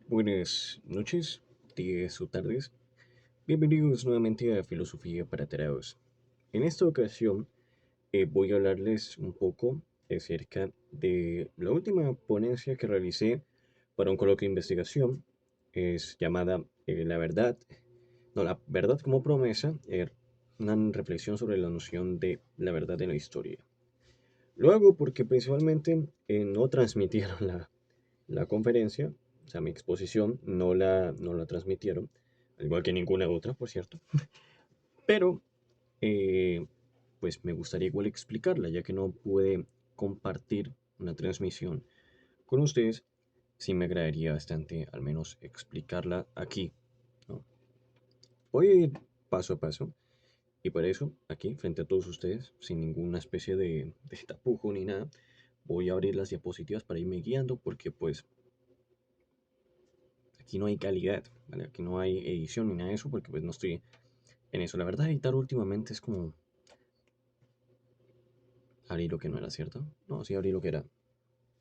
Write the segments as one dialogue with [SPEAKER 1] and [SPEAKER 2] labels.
[SPEAKER 1] Buenas noches, días o tardes. Bienvenidos nuevamente a Filosofía para Tarados. En esta ocasión voy a hablarles un poco acerca de la última ponencia que realicé para un coloquio de investigación. Es llamada La verdad, no, la verdad como promesa, una reflexión sobre la noción de la verdad en la historia. Lo hago porque principalmente no transmitieron la conferencia, o sea, mi exposición, no la transmitieron, al igual que ninguna otra, por cierto. Pero, eh, pues me gustaría igual explicarla, ya que no pude compartir una transmisión con ustedes. Sí me agradaría bastante, al menos, explicarla aquí, ¿no? Voy a ir paso a paso, y para eso, aquí, frente a todos ustedes, sin ninguna especie de tapujo ni nada, voy a abrir las diapositivas para irme guiando, porque pues aquí no hay calidad, ¿vale? Aquí no hay edición ni nada de eso porque pues no estoy en eso. La verdad, editar últimamente es como abrir lo que no era, ¿cierto? No, sí abrí lo que era.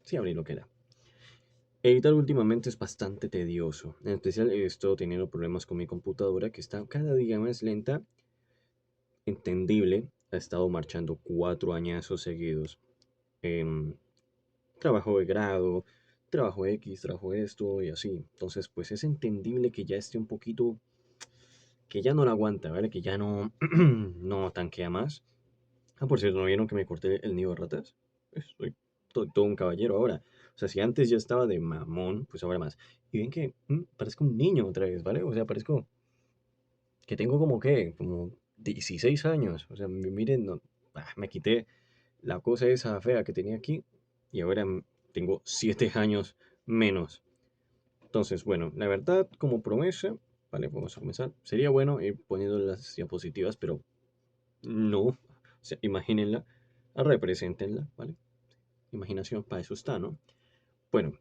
[SPEAKER 1] Sí abrí lo que era. Editar últimamente es bastante tedioso. En especial he estado teniendo problemas con mi computadora que está cada día más lenta. Entendible. Ha estado marchando 4 añazos seguidos. Em, Trabajo de grado, trabajo X, trabajo esto y así. Entonces, pues es entendible que ya esté un poquito, que ya no la aguanta, ¿vale? Que ya no, no tanquea más. Ah, por cierto, ¿no vieron que me corté el nido de ratas? Soy todo un caballero ahora. O sea, si antes ya estaba de mamón, pues ahora más. Y ven que parezco un niño otra vez, ¿vale? O sea, parezco que tengo como que, como 16 años. O sea, miren, me quité la cosa esa fea que tenía aquí y ahora tengo 7 años menos. Entonces, bueno, la verdad, como promesa, vale, vamos a comenzar. Sería bueno ir poniendo las diapositivas, pero no. O sea, imagínenla, represéntenla, ¿vale? Imaginación, para eso está, ¿no? Bueno,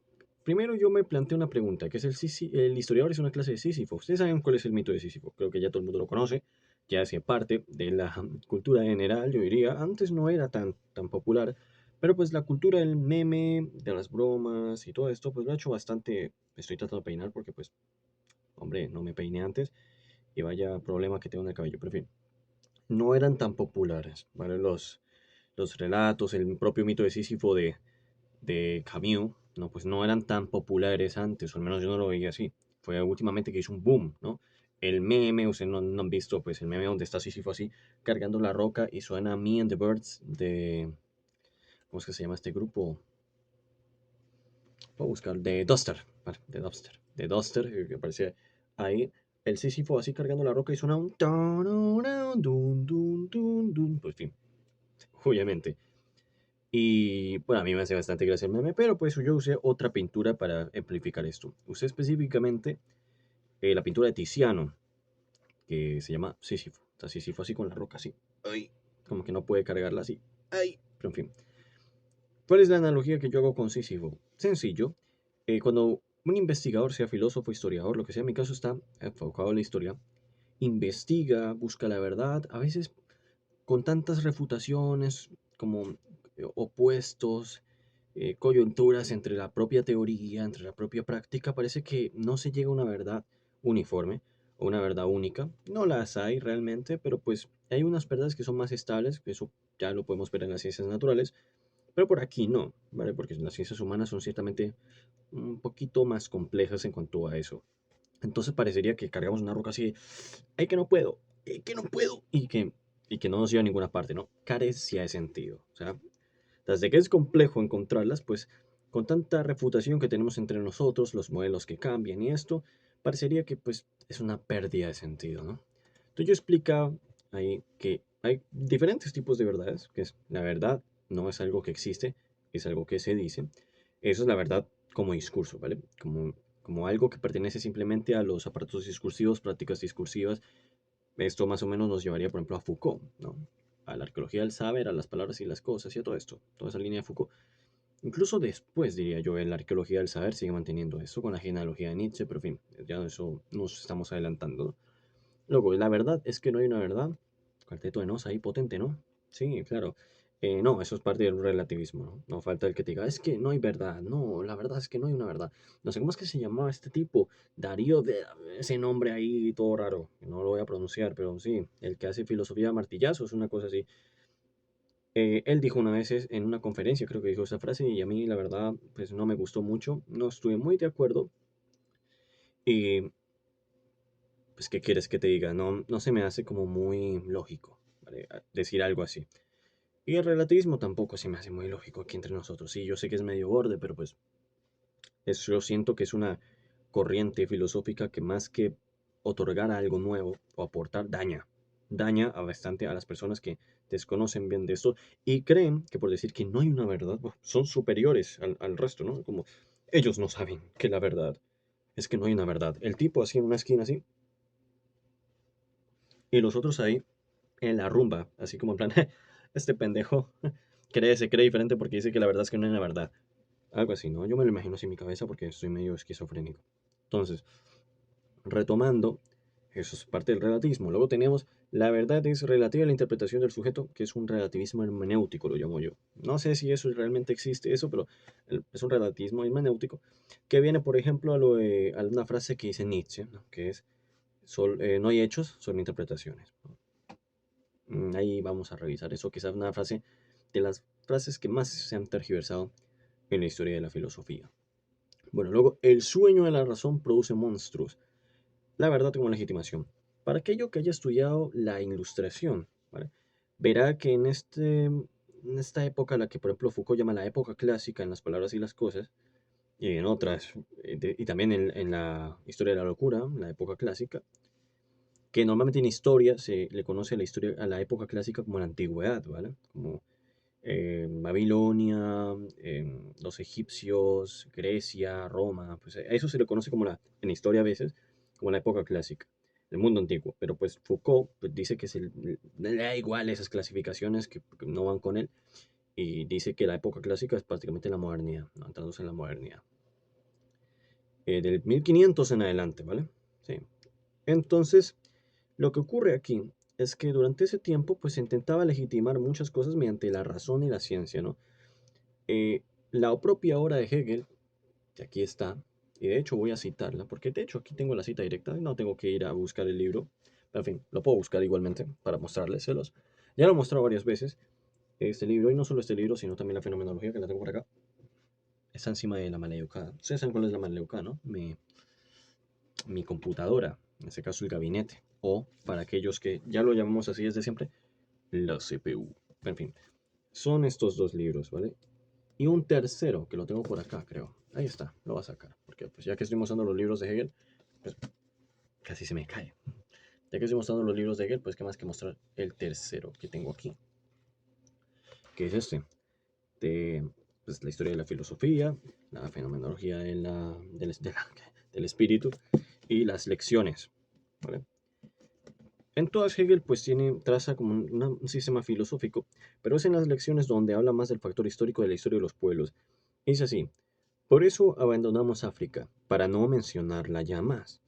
[SPEAKER 1] primero yo me planteo una pregunta, que es el historiador es una clase de Sísifo. Ustedes saben cuál es el mito de Sísifo, creo que ya todo el mundo lo conoce, ya hace parte de la cultura general, yo diría. Antes no era tan popular, pero pues la cultura del meme, de las bromas y todo esto, pues lo ha hecho bastante. Me estoy tratando de peinar porque pues, hombre, no me peiné antes y vaya problema que tengo en el cabello, pero en fin, no eran tan populares, ¿vale? Los relatos, el propio mito de Sísifo de Camus, no, pues no eran tan populares antes, o al menos yo no lo veía así. Fue últimamente que hizo un boom, ¿no? El meme, ustedes no han visto, pues el meme donde está Sísifo así, cargando la roca y suena Me and the Birds de, ¿cómo es que se llama este grupo? Voy a buscar, de Duster, vale, de Duster, que aparece ahí, el Sísifo así cargando la roca y suena un tararán, dun, dun, dun, dun, pues en fin, obviamente. Y bueno, a mí me hace bastante gracia el meme, pero pues yo usé otra pintura para amplificar esto. Usé específicamente la pintura de Tiziano, que se llama Sísifo. Está Sísifo así con la roca así. Ay, como que no puede cargarla así. Ay, pero en fin. ¿Cuál es la analogía que yo hago con Sísifo? Sencillo. Cuando un investigador, sea filósofo, historiador, lo que sea, en mi caso está enfocado en la historia, investiga, busca la verdad, a veces con tantas refutaciones como opuestos, coyunturas entre la propia teoría, entre la propia práctica, parece que no se llega a una verdad uniforme o una verdad única. No las hay realmente, pero pues hay unas verdades que son más estables, que eso ya lo podemos ver en las ciencias naturales, pero por aquí no, ¿vale? Porque las ciencias humanas son ciertamente un poquito más complejas en cuanto a eso. Entonces parecería que cargamos una roca así, ay que no puedo, que no puedo, y que no nos lleva a ninguna parte, ¿no? Carecía de sentido. O sea, desde que es complejo encontrarlas, pues con tanta refutación que tenemos entre nosotros, los modelos que cambian y esto, parecería que pues es una pérdida de sentido, ¿no? Entonces yo explicaba ahí que hay diferentes tipos de verdades, que es la verdad no es algo que existe, es algo que se dice. Eso es la verdad como discurso, ¿vale? Como algo que pertenece simplemente a los aparatos discursivos, prácticas discursivas. Esto más o menos nos llevaría, por ejemplo, a Foucault, ¿no? A la arqueología del saber, a las palabras y las cosas y a todo esto, toda esa línea de Foucault. Incluso después, diría yo, en la arqueología del saber sigue manteniendo eso con la genealogía de Nietzsche, pero en fin, ya eso nos estamos adelantando, ¿no? Luego, la verdad es que no hay una verdad. Cuarteto de Nos ahí potente, ¿no? Sí, claro. No, eso es parte del relativismo, ¿no? No falta el que te diga, es que no hay verdad, no, la verdad es que no hay una verdad. No sé cómo es que se llamaba este tipo, Darío, de ese nombre ahí todo raro, que no lo voy a pronunciar, pero sí, el que hace filosofía a martillazos, una cosa así. Él dijo una vez en una conferencia, creo que dijo esa frase, y a mí la verdad, pues no me gustó mucho, no estuve muy de acuerdo, y pues, ¿qué quieres que te diga? No, no se me hace como muy lógico, ¿vale? Decir algo así. Y el relativismo tampoco se me hace muy lógico aquí entre nosotros. Sí, yo sé que es medio borde, pero pues yo siento que es una corriente filosófica que más que otorgar algo nuevo o aportar, daña. Daña a bastante a las personas que desconocen bien de esto y creen que por decir que no hay una verdad, bueno, son superiores al resto, ¿no? Como ellos no saben que la verdad es que no hay una verdad. El tipo así en una esquina así y los otros ahí en la rumba, así como en plan, este pendejo se cree diferente porque dice que la verdad es que no es la verdad. Algo así, ¿no? Yo me lo imagino así en mi cabeza porque estoy medio esquizofrénico. Entonces, retomando, eso es parte del relativismo. Luego tenemos la verdad es relativa a la interpretación del sujeto, que es un relativismo hermenéutico, lo llamo yo. No sé si eso realmente existe, eso, pero es un relativismo hermenéutico que viene, por ejemplo, a una frase que dice Nietzsche, ¿no? Que es, no hay hechos, son interpretaciones. Ahí vamos a revisar eso, que es una frase de las frases que más se han tergiversado en la historia de la filosofía. Bueno, luego, el sueño de la razón produce monstruos. La verdad como legitimación. Para aquello que haya estudiado la ilustración, ¿vale? Verá que en esta época, la que por ejemplo Foucault llama la época clásica en las palabras y las cosas, y en otras, y también en la historia de la locura, la época clásica, que normalmente en historia se le conoce a la historia, a la época clásica como la antigüedad, ¿vale? Como Babilonia, los egipcios, Grecia, Roma, pues a eso se le conoce como en historia a veces, como la época clásica, el mundo antiguo. Pero pues Foucault pues, dice que le da igual esas clasificaciones que no van con él y dice que la época clásica es prácticamente la modernidad, ¿no? Entrándose en la modernidad. Del 1500 en adelante, ¿vale? Sí. Entonces, lo que ocurre aquí es que durante ese tiempo pues se intentaba legitimar muchas cosas mediante la razón y la ciencia, ¿no? Eh, la propia obra de Hegel, que aquí está, y de hecho voy a citarla, porque de hecho aquí tengo la cita directa, no tengo que ir a buscar el libro, pero en fin, lo puedo buscar igualmente para mostrárselos. Ya lo he mostrado varias veces, este libro, y no solo este libro, sino también la fenomenología, que la tengo por acá, está encima de la Maleucada. Ustedes saben cuál es la Maleucada, ¿no? Mi computadora, en este caso el gabinete, o para aquellos que ya lo llamamos así desde siempre, la CPU. En fin, son estos dos libros, ¿vale? Y un tercero, que lo tengo por acá, creo. Ahí está, lo voy a sacar. Porque pues ya que estoy mostrando los libros de Hegel, pues casi se me cae. Ya que estoy mostrando los libros de Hegel, pues qué más que mostrar el tercero que tengo aquí. Que es este. De pues, la historia de la filosofía, la fenomenología del espíritu y las lecciones. ¿Vale? En todas Hegel pues traza como un sistema filosófico, pero es en las lecciones donde habla más del factor histórico de la historia de los pueblos. Es así, por eso abandonamos África, para no mencionarla ya más.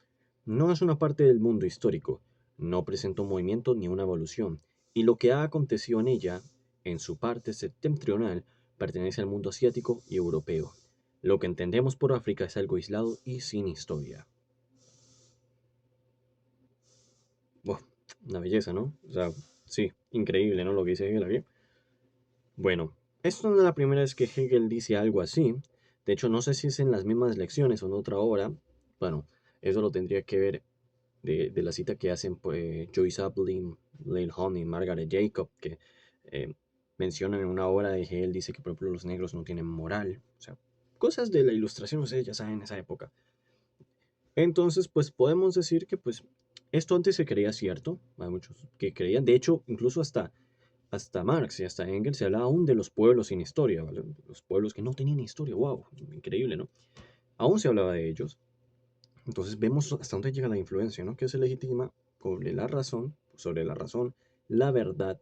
[SPEAKER 1] No es una parte del mundo histórico, no presenta un movimiento ni una evolución, y lo que ha acontecido en ella, en su parte septentrional, pertenece al mundo asiático y europeo. Lo que entendemos por África es algo aislado y sin historia. Buah, una belleza, ¿no? O sea, sí, increíble, ¿no? Lo que dice Hegel aquí. Bueno, esto no es la primera vez que Hegel dice algo así. De hecho, no sé si es en las mismas lecciones o en otra obra. Bueno, eso lo tendría que ver de la cita que hacen pues, Joyce Aplin, Lane Hunt y Margaret Jacob, que eh, mencionan en una obra de Hegel, dice que, por ejemplo, los negros no tienen moral. O sea, cosas de la ilustración, ustedes ya saben, en esa época. Entonces, pues podemos decir que pues esto antes se creía cierto. Hay muchos que creían. De hecho, incluso hasta Marx y hasta Engels se hablaba aún de los pueblos sin historia, ¿vale? Los pueblos que no tenían historia, wow, increíble, ¿no? Aún se hablaba de ellos. Entonces vemos hasta dónde llega la influencia, ¿no? Que se legitima sobre la razón, la verdad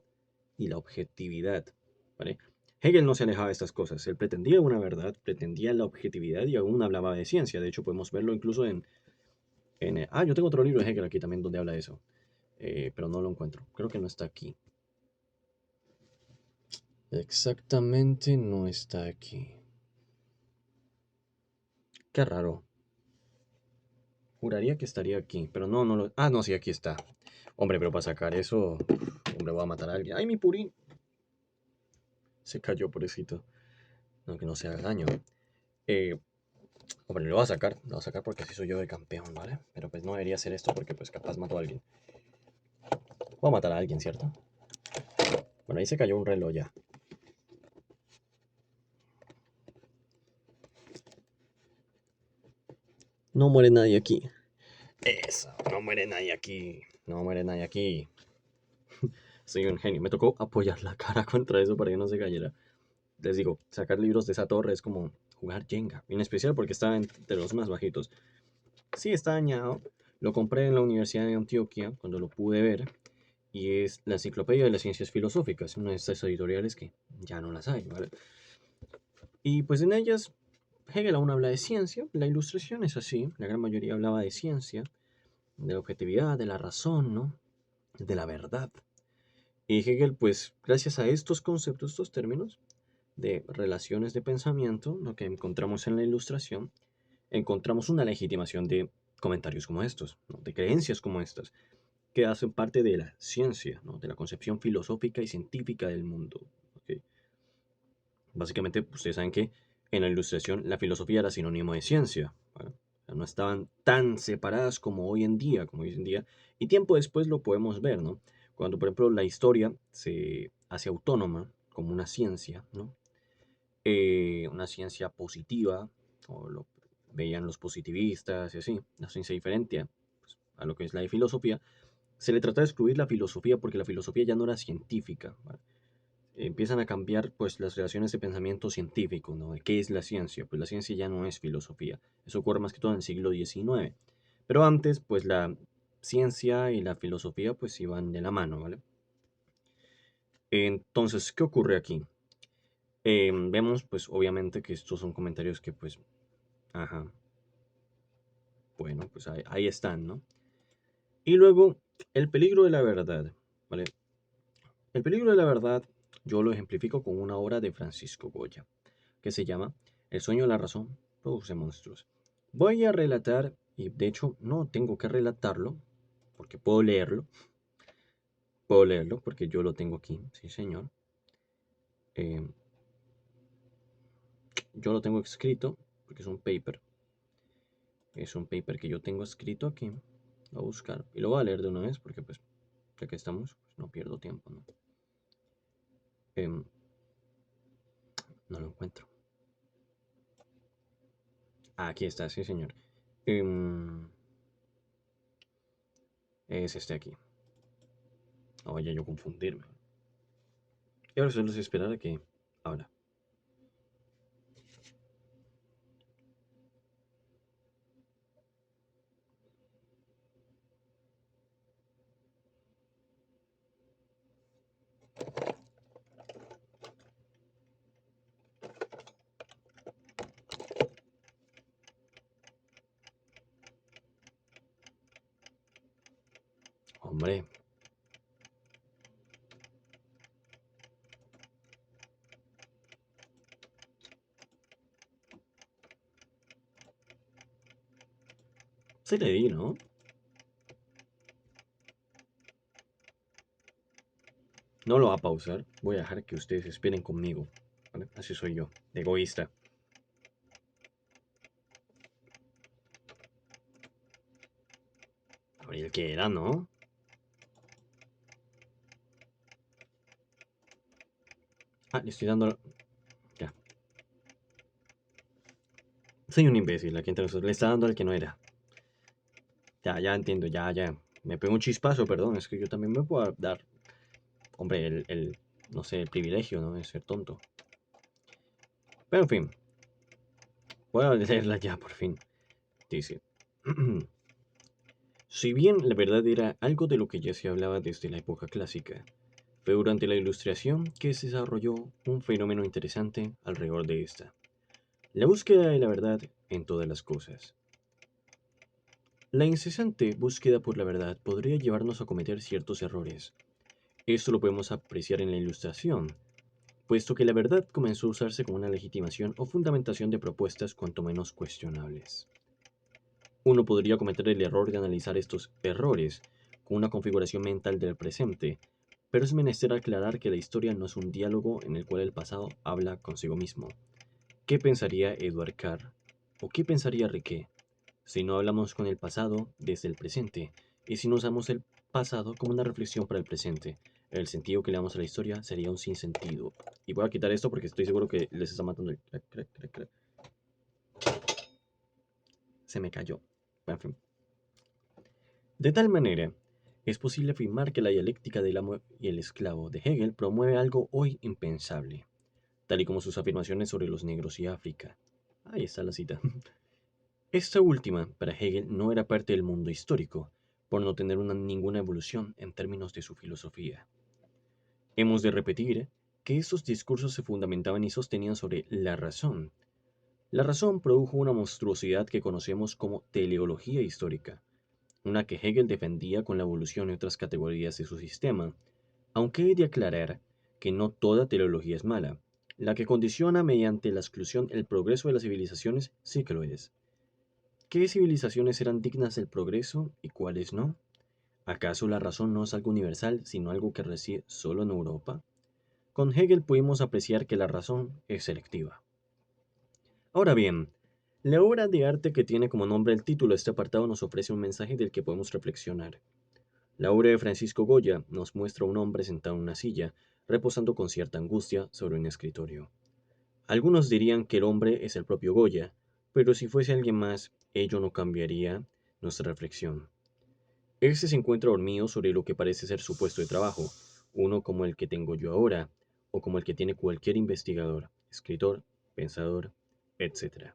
[SPEAKER 1] y la objetividad, ¿vale? Hegel no se alejaba de estas cosas, él pretendía una verdad, pretendía la objetividad y aún hablaba de ciencia, de hecho podemos verlo incluso yo tengo otro libro de Hegel aquí también donde habla de eso, pero no lo encuentro, creo que no está aquí. Exactamente no está aquí. Qué raro. Juraría que estaría aquí, pero no, no lo... Ah, no, sí, aquí está. Hombre, pero para sacar eso, hombre, voy a matar a alguien. ¡Ay, mi purín! Se cayó, pobrecito. No, que no se haga daño. Eh, hombre, lo voy a sacar porque así soy yo de campeón, ¿vale? Pero pues no debería hacer esto porque pues capaz mato a alguien. Voy a matar a alguien, ¿cierto? Bueno, ahí se cayó un reloj ya. No muere nadie aquí. Eso, no muere nadie aquí. No muere nadie aquí. Soy un genio. Me tocó apoyar la cara contra eso para que no se cayera. Les digo, sacar libros de esa torre es como jugar Jenga. En especial porque está entre los más bajitos. Sí, está dañado. Lo compré en la Universidad de Antioquia cuando lo pude ver. Y es la Enciclopedia de las Ciencias Filosóficas, una de estas editoriales que ya no las hay, ¿vale? Y pues en ellas Hegel aún habla de ciencia, la ilustración es así, la gran mayoría hablaba de ciencia, de la objetividad, de la razón, ¿no? De la verdad. Y Hegel, pues gracias a estos conceptos, estos términos de relaciones de pensamiento, lo que encontramos en la ilustración, encontramos una legitimación de comentarios como estos, ¿no? De creencias como estas, que hacen parte de la ciencia, ¿no? De la concepción filosófica y científica del mundo. ¿Ok? Básicamente, ustedes saben que en la ilustración la filosofía era sinónimo de ciencia, ¿vale? O sea, no estaban tan separadas como hoy en día, y tiempo después lo podemos ver, ¿no? Cuando, por ejemplo, la historia se hace autónoma como una ciencia, ¿no? Una ciencia positiva, o lo veían los positivistas y así, una ciencia diferente pues, a lo que es la de filosofía, se le trata de excluir la filosofía porque la filosofía ya no era científica, ¿vale? Empiezan a cambiar pues las relaciones de pensamiento científico, ¿no? ¿Qué es la ciencia? Pues la ciencia ya no es filosofía. Eso ocurre más que todo en el siglo XIX. Pero antes, pues la ciencia y la filosofía pues iban de la mano, ¿vale? Entonces, ¿qué ocurre aquí? Vemos pues obviamente que estos son comentarios que pues, ajá, bueno, pues ahí están, ¿no? Y luego, el peligro de la verdad, ¿vale? El peligro de la verdad yo lo ejemplifico con una obra de Francisco Goya, que se llama El sueño de la razón produce monstruos. Voy a relatar, y de hecho no tengo que relatarlo, porque puedo leerlo porque yo lo tengo aquí, sí señor. Eh, yo lo tengo escrito, porque es un paper que yo tengo escrito aquí. Voy a buscar, y lo voy a leer de una vez, porque pues, ya que estamos, pues, no pierdo tiempo, ¿no? Em, no lo encuentro. Aquí está, sí señor. Em, es este aquí. No vaya yo a confundirme. Y ahora solo es esperar a que abra. Hombre, sí le di, ¿no? No lo va a pausar. Voy a dejar que ustedes esperen conmigo. ¿Vale? Así soy yo, de egoísta. Gabriel, que era, ¿no? Ah, le estoy dando... Ya. Soy un imbécil aquí entre nosotros. Le está dando al que no era. Ya, ya entiendo, ya, ya. Me pegó un chispazo, perdón. Es que yo también me puedo dar, hombre, no sé, el privilegio, ¿no? De ser tonto. Pero en fin, voy a leerla ya por fin. Dice, si bien la verdad era algo de lo que ya se hablaba desde la época clásica, fue durante la Ilustración que se desarrolló un fenómeno interesante alrededor de esta: la búsqueda de la verdad en todas las cosas. La incesante búsqueda por la verdad podría llevarnos a cometer ciertos errores. Esto lo podemos apreciar en la Ilustración, puesto que la verdad comenzó a usarse como una legitimación o fundamentación de propuestas cuanto menos cuestionables. Uno podría cometer el error de analizar estos errores con una configuración mental del presente, pero es menester aclarar que la historia no es un diálogo en el cual el pasado habla consigo mismo. ¿Qué pensaría Edward Carr? ¿O qué pensaría Riquet si no hablamos con el pasado desde el presente y si no usamos el pasado como una reflexión para el presente? El sentido que le damos a la historia sería un sinsentido. Y voy a quitar esto porque estoy seguro que les está matando el... Se me cayó. En fin. De tal manera, es posible afirmar que la dialéctica del amo y el esclavo de Hegel promueve algo hoy impensable, tal y como sus afirmaciones sobre los negros y África. Ahí está la cita. Esta última, para Hegel, no era parte del mundo histórico, por no tener ninguna evolución en términos de su filosofía. Hemos de repetir que estos discursos se fundamentaban y sostenían sobre la razón. La razón produjo una monstruosidad que conocemos como teleología histórica, una que Hegel defendía con la evolución y otras categorías de su sistema, aunque he de aclarar que no toda teleología es mala. La que condiciona mediante la exclusión el progreso de las civilizaciones sí que lo es. ¿Qué civilizaciones eran dignas del progreso y cuáles no? ¿Acaso la razón no es algo universal, sino algo que reside solo en Europa? Con Hegel pudimos apreciar que la razón es selectiva. Ahora bien, la obra de arte que tiene como nombre el título de este apartado nos ofrece un mensaje del que podemos reflexionar. La obra de Francisco Goya nos muestra a un hombre sentado en una silla, reposando con cierta angustia sobre un escritorio. Algunos dirían que el hombre es el propio Goya, pero si fuese alguien más, ello no cambiaría nuestra reflexión. Este se encuentra dormido sobre lo que parece ser su puesto de trabajo, uno como el que tengo yo ahora, o como el que tiene cualquier investigador, escritor, pensador, etc.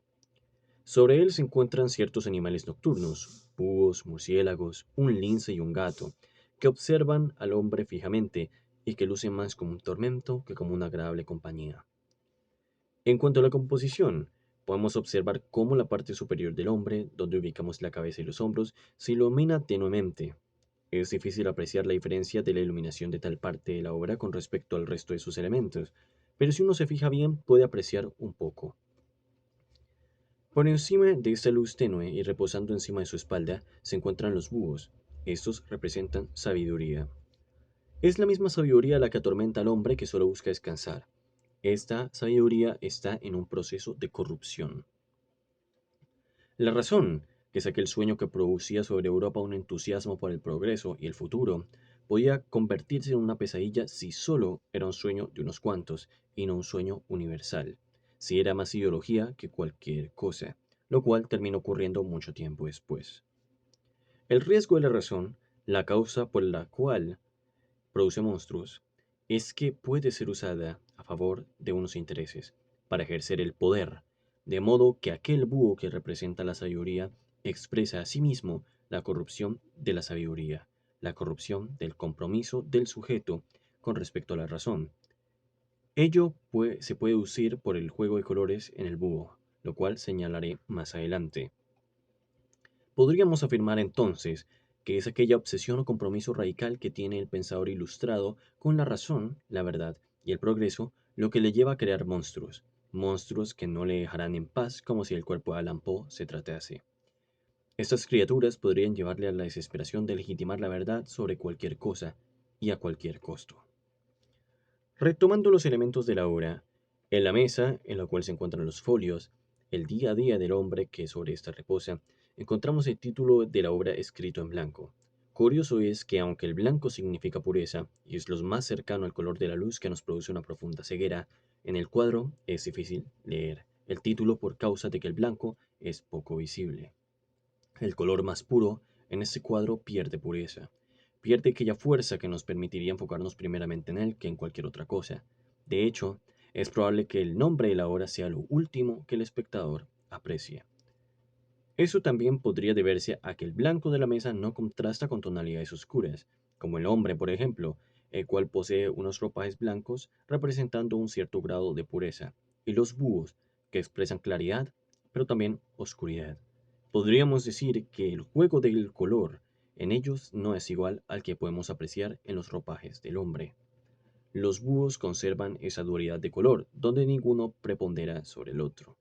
[SPEAKER 1] Sobre él se encuentran ciertos animales nocturnos, búhos, murciélagos, un lince y un gato, que observan al hombre fijamente y que lucen más como un tormento que como una agradable compañía. En cuanto a la composición, podemos observar cómo la parte superior del hombre, donde ubicamos la cabeza y los hombros, se ilumina tenuemente. Es difícil apreciar la diferencia de la iluminación de tal parte de la obra con respecto al resto de sus elementos, pero si uno se fija bien puede apreciar un poco. Por encima de esta luz tenue y reposando encima de su espalda se encuentran los búhos. Estos representan sabiduría. Es la misma sabiduría la que atormenta al hombre que solo busca descansar. Esta sabiduría está en un proceso de corrupción. La razón, que es aquel sueño que producía sobre Europa un entusiasmo por el progreso y el futuro, podía convertirse en una pesadilla si solo era un sueño de unos cuantos y no un sueño universal, si era más ideología que cualquier cosa, lo cual terminó ocurriendo mucho tiempo después. El riesgo de la razón, la causa por la cual produce monstruos, es que puede ser usada a favor de unos intereses, para ejercer el poder, de modo que aquel búho que representa la sabiduría expresa a sí mismo la corrupción de la sabiduría, la corrupción del compromiso del sujeto con respecto a la razón. Se puede deducir por el juego de colores en el búho, lo cual señalaré más adelante. Podríamos afirmar entonces que es aquella obsesión o compromiso radical que tiene el pensador ilustrado con la razón, la verdad y el progreso lo que le lleva a crear monstruos, monstruos que no le dejarán en paz como si el cuerpo de Allan Poe se tratase. Estas criaturas podrían llevarle a la desesperación de legitimar la verdad sobre cualquier cosa y a cualquier costo. Retomando los elementos de la obra, en la mesa, en la cual se encuentran los folios, el día a día del hombre que sobre esta reposa, encontramos el título de la obra escrito en blanco. Curioso es que aunque el blanco significa pureza y es lo más cercano al color de la luz que nos produce una profunda ceguera, en el cuadro es difícil leer el título por causa de que el blanco es poco visible. El color más puro en este cuadro pierde pureza, pierde aquella fuerza que nos permitiría enfocarnos primeramente en él que en cualquier otra cosa. De hecho, es probable que el nombre de la obra sea lo último que el espectador aprecie. Eso también podría deberse a que el blanco de la mesa no contrasta con tonalidades oscuras, como el hombre, por ejemplo, el cual posee unos ropajes blancos representando un cierto grado de pureza, y los búhos, que expresan claridad, pero también oscuridad. Podríamos decir que el juego del color en ellos no es igual al que podemos apreciar en los ropajes del hombre. Los búhos conservan esa dualidad de color, donde ninguno prepondera sobre el otro.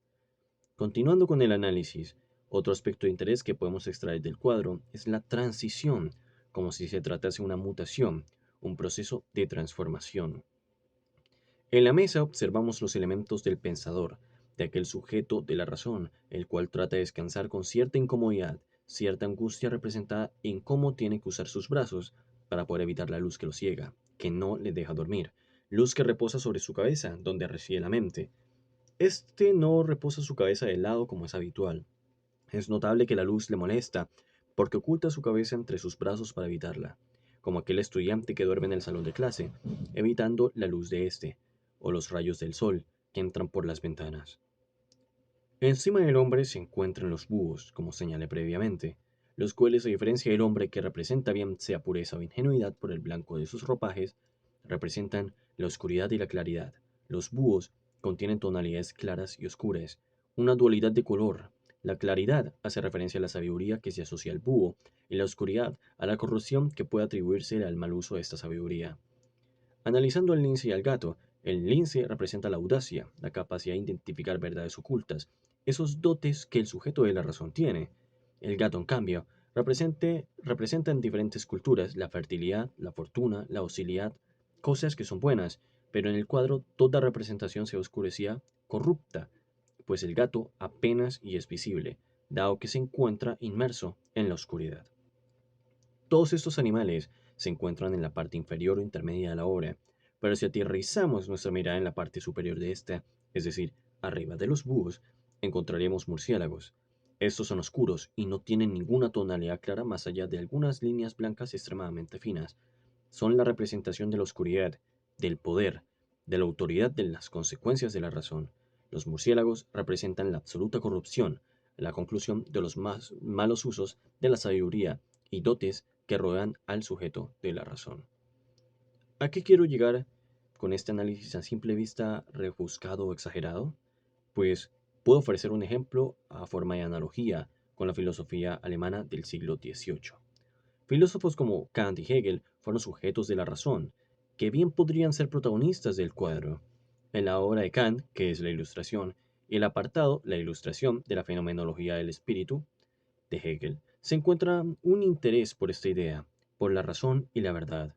[SPEAKER 1] Continuando con el análisis, otro aspecto de interés que podemos extraer del cuadro es la transición, como si se tratase de una mutación, un proceso de transformación. En la mesa observamos los elementos del pensador, de aquel sujeto de la razón, el cual trata de descansar con cierta incomodidad, cierta angustia representada en cómo tiene que usar sus brazos para poder evitar la luz que lo ciega, que no le deja dormir, luz que reposa sobre su cabeza, donde reside la mente. Este no reposa su cabeza de lado como es habitual. Es notable que la luz le molesta, porque oculta su cabeza entre sus brazos para evitarla, como aquel estudiante que duerme en el salón de clase, evitando la luz de este, o los rayos del sol que entran por las ventanas. Encima del hombre se encuentran los búhos, como señalé previamente, los cuales, a diferencia del hombre que representa bien sea pureza o ingenuidad por el blanco de sus ropajes, representan la oscuridad y la claridad. Los búhos contienen tonalidades claras y oscuras, una dualidad de color. La claridad hace referencia a la sabiduría que se asocia al búho, y la oscuridad a la corrupción que puede atribuirse al mal uso de esta sabiduría. Analizando al lince y al gato, el lince representa la audacia, la capacidad de identificar verdades ocultas, esos dotes que el sujeto de la razón tiene. El gato, en cambio, representa en diferentes culturas la fertilidad, la fortuna, la docilidad, cosas que son buenas, pero en el cuadro toda representación se oscurecía corrupta, pues el gato apenas y es visible, dado que se encuentra inmerso en la oscuridad. Todos estos animales se encuentran en la parte inferior o intermedia de la obra, pero si aterrizamos nuestra mirada en la parte superior de esta, es decir, arriba de los búhos, encontraremos murciélagos. Estos son oscuros y no tienen ninguna tonalidad clara más allá de algunas líneas blancas extremadamente finas. Son la representación de la oscuridad, del poder, de la autoridad de las consecuencias de la razón. Los murciélagos representan la absoluta corrupción, la conclusión de los más malos usos de la sabiduría y dotes que rodean al sujeto de la razón. ¿A qué quiero llegar con este análisis a simple vista rebuscado o exagerado? Pues puedo ofrecer un ejemplo a forma de analogía con la filosofía alemana del siglo XVIII. Filósofos como Kant y Hegel fueron sujetos de la razón, que bien podrían ser protagonistas del cuadro. En la obra de Kant, que es la ilustración, y el apartado, la ilustración de la fenomenología del espíritu, de Hegel, se encuentra un interés por esta idea, por la razón y la verdad.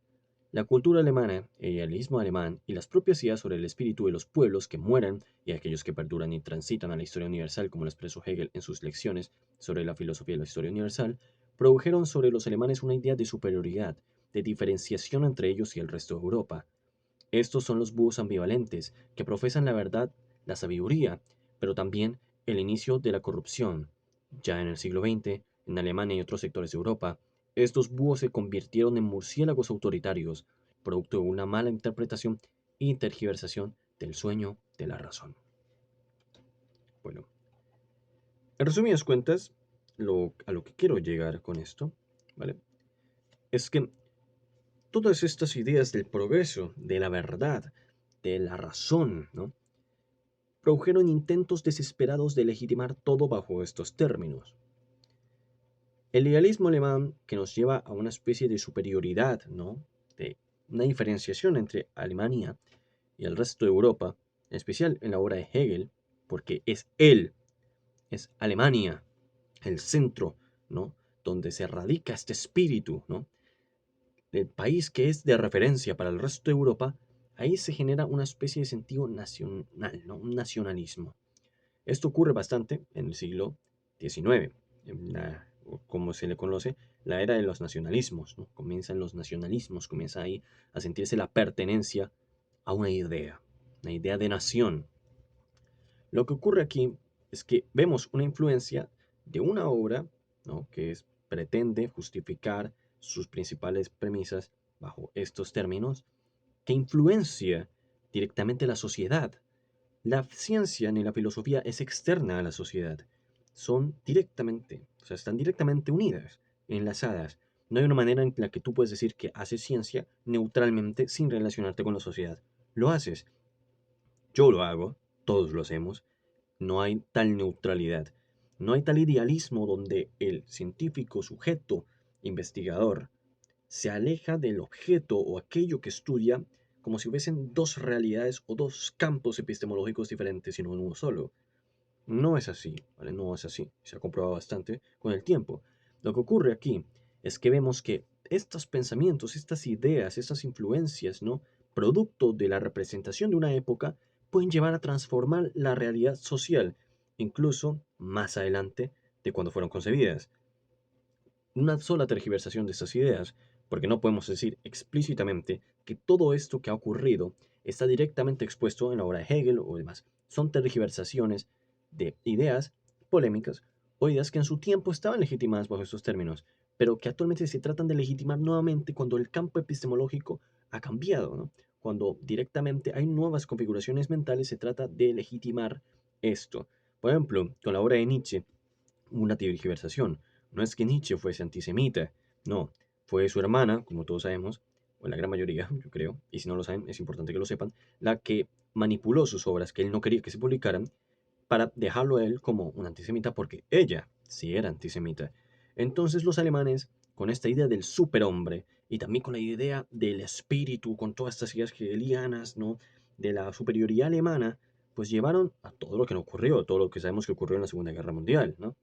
[SPEAKER 1] La cultura alemana, el idealismo alemán y las propias ideas sobre el espíritu de los pueblos que mueran y aquellos que perduran y transitan a la historia universal, como lo expresó Hegel en sus lecciones sobre la filosofía de la historia universal, produjeron sobre los alemanes una idea de superioridad, de diferenciación entre ellos y el resto de Europa. Estos son los búhos ambivalentes, que profesan la verdad, la sabiduría, pero también el inicio de la corrupción. Ya en el siglo XX, en Alemania y otros sectores de Europa, estos búhos se convirtieron en murciélagos autoritarios, producto de una mala interpretación y tergiversación del sueño de la razón. Bueno, en resumidas cuentas, a lo que quiero llegar con esto, ¿vale? Es que todas estas ideas del progreso, de la verdad, de la razón, ¿no? Produjeron intentos desesperados de legitimar todo bajo estos términos. El idealismo alemán, que nos lleva a una especie de superioridad, ¿no? De una diferenciación entre Alemania y el resto de Europa, en especial en la obra de Hegel, porque es él, es Alemania, el centro, ¿no? Donde se radica este espíritu, ¿no? El país que es de referencia para el resto de Europa, ahí se genera una especie de sentido nacional, ¿no? Un nacionalismo. Esto ocurre bastante en el siglo XIX, o como se le conoce, la era de los nacionalismos, ¿no? Comienzan los nacionalismos, comienza ahí a sentirse la pertenencia a una idea de nación. Lo que ocurre aquí es que vemos una influencia de una obra, ¿no? Pretende justificar sus principales premisas bajo estos términos, que influencia directamente la sociedad. La ciencia ni la filosofía es externa a la sociedad. Son directamente, o sea, están directamente unidas, enlazadas. No hay una manera en la que tú puedes decir que haces ciencia neutralmente sin relacionarte con la sociedad. Lo haces. Yo lo hago, todos lo hacemos. No hay tal neutralidad. No hay tal idealismo donde el científico, sujeto, investigador, se aleja del objeto o aquello que estudia como si hubiesen dos realidades o dos campos epistemológicos diferentes, sino uno solo. No es así, ¿vale? No es así. Se ha comprobado bastante con el tiempo. Lo que ocurre aquí es que vemos que estos pensamientos, estas ideas, estas influencias, ¿no? Producto de la representación de una época, pueden llevar a transformar la realidad social, incluso más adelante de cuando fueron concebidas. Una sola tergiversación de estas ideas, porque no podemos decir explícitamente que todo esto que ha ocurrido está directamente expuesto en la obra de Hegel o demás. Son tergiversaciones de ideas polémicas o ideas que en su tiempo estaban legitimadas bajo estos términos, pero que actualmente se tratan de legitimar nuevamente cuando el campo epistemológico ha cambiado, ¿no? Cuando directamente hay nuevas configuraciones mentales, se trata de legitimar esto. Por ejemplo, con la obra de Nietzsche, una tergiversación. No es que Nietzsche fuese antisemita, no, fue su hermana, como todos sabemos, o la gran mayoría, yo creo, y si no lo saben, es importante que lo sepan, la que manipuló sus obras que él no quería que se publicaran para dejarlo a él como un antisemita porque ella sí era antisemita. Entonces los alemanes, con esta idea del superhombre y también con la idea del espíritu, con todas estas ideas hegelianas, ¿no? De la superioridad alemana, pues llevaron a todo lo que no ocurrió, todo lo que sabemos que ocurrió en la Segunda Guerra Mundial, ¿no?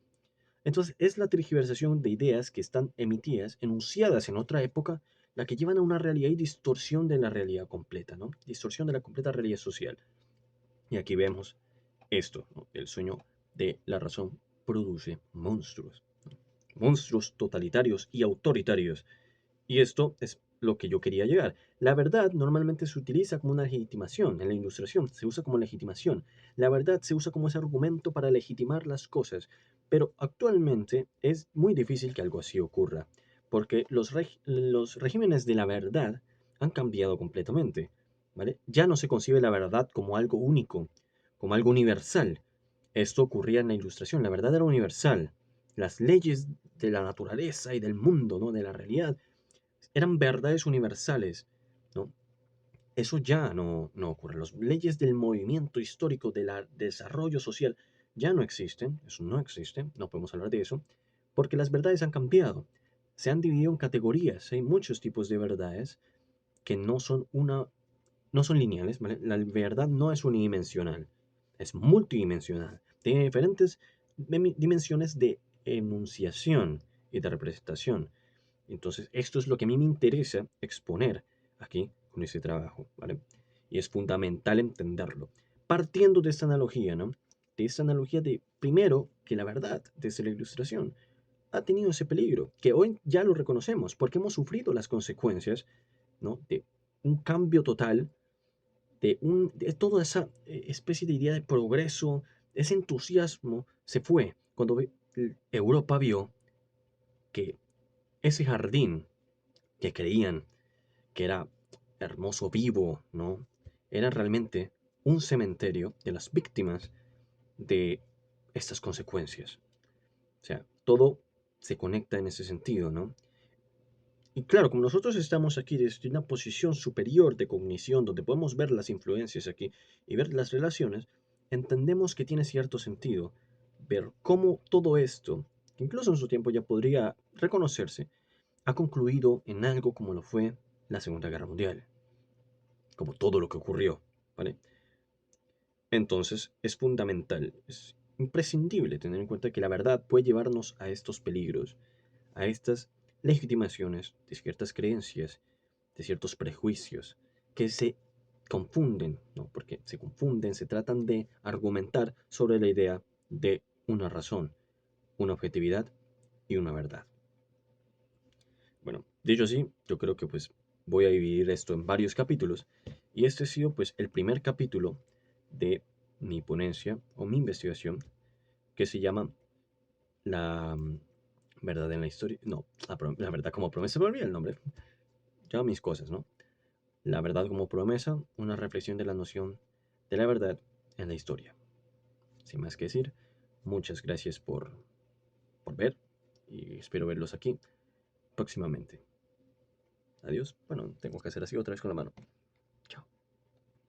[SPEAKER 1] Entonces, es la tergiversación de ideas que están emitidas, enunciadas en otra época, la que llevan a una realidad y distorsión de la realidad completa, ¿no? Distorsión de la completa realidad social. Y aquí vemos esto, ¿no? El sueño de la razón produce monstruos, ¿no? Monstruos totalitarios y autoritarios. Y esto es lo que yo quería llegar. La verdad normalmente se utiliza como una legitimación en la ilustración, se usa como legitimación. La verdad se usa como ese argumento para legitimar las cosas, pero actualmente es muy difícil que algo así ocurra, porque los regímenes de la verdad han cambiado completamente, ¿vale? Ya no se concibe la verdad como algo único, como algo universal. Esto ocurría en la ilustración, la verdad era universal. Las leyes de la naturaleza y del mundo, ¿no? De la realidad eran verdades universales, ¿no? Eso ya no ocurre. Las leyes del movimiento histórico, del desarrollo social, ya no existen. Eso no existe. No podemos hablar de eso. Porque las verdades han cambiado. Se han dividido en categorías. Hay muchos tipos de verdades que no son lineales, ¿vale? La verdad no es unidimensional. Es multidimensional. Tiene diferentes dimensiones de enunciación y de representación. Entonces, esto es lo que a mí me interesa exponer aquí con este trabajo, ¿vale? Y es fundamental entenderlo. Partiendo de esta analogía, ¿no? De esta analogía de, primero, que la verdad, desde la ilustración, ha tenido ese peligro, que hoy ya lo reconocemos, porque hemos sufrido las consecuencias, ¿no? De un cambio total, de toda esa especie de idea de progreso, ese entusiasmo se fue cuando Europa vio que ese jardín que creían que era hermoso, vivo, ¿no? Era realmente un cementerio de las víctimas de estas consecuencias. O sea, todo se conecta en ese sentido, ¿no? Y claro, como nosotros estamos aquí desde una posición superior de cognición, donde podemos ver las influencias aquí y ver las relaciones, entendemos que tiene cierto sentido ver cómo todo esto, que incluso en su tiempo ya podría reconocerse, ha concluido en algo como lo fue la Segunda Guerra Mundial, como todo lo que ocurrió, ¿vale? Entonces es fundamental, es imprescindible tener en cuenta que la verdad puede llevarnos a estos peligros, a estas legitimaciones de ciertas creencias, de ciertos prejuicios, que se confunden, ¿no? Porque se confunden, se tratan de argumentar sobre la idea de una razón, una objetividad y una verdad. Bueno, dicho así, yo creo que pues voy a dividir esto en varios capítulos y este ha sido pues el primer capítulo de mi ponencia o mi investigación que se llama la verdad en la historia, no, la verdad como promesa, se me olvida el nombre, ya mis cosas, ¿no? La verdad como promesa, una reflexión de la noción de la verdad en la historia. Sin más que decir, muchas gracias por ver y espero verlos aquí próximamente. Adiós. Bueno, tengo que hacer así otra vez con la mano.